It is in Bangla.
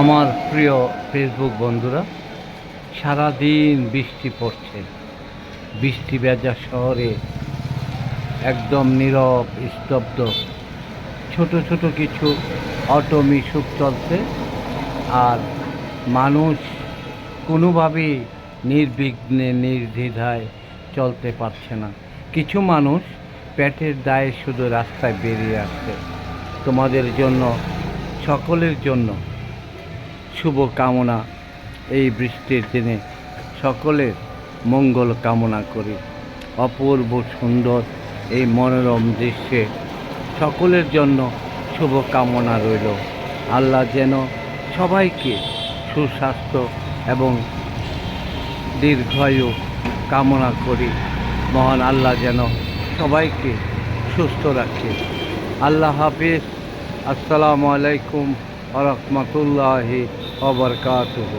আমার প্রিয় ফেসবুক বন্ধুরা, সারাদিন বৃষ্টি পড়ছে। বৃষ্টি ভেজা শহরে একদম নীরব স্তব্ধ। ছোট ছোট কিছু অটো মিশুক চলছে, আর মানুষ কোনোভাবেই নির্বিঘ্নে নির্দ্বিধায় চলতে পারছে না। কিছু মানুষ পেটের দায়ে শুধু রাস্তায় বেরিয়ে আসছে। তোমাদের জন্য, সকলের জন্য শুভ কামনা। এই বৃষ্টির দিনে সকলের মঙ্গল কামনা করি। অপূর্ব সুন্দর এই মনোরম দৃশ্যে সকলের জন্য শুভ কামনা রইল। আল্লাহ যেন সবাইকে সুস্বাস্থ্য এবং দীর্ঘায়ু কামনা করি। মহান আল্লাহ যেন সবাইকে সুস্থ রাখে। আল্লাহ হাফিজ। আসসালামু আলাইকুম ওয়া রাহমাতুল্লাহি ওয়া বারাকাতুহু।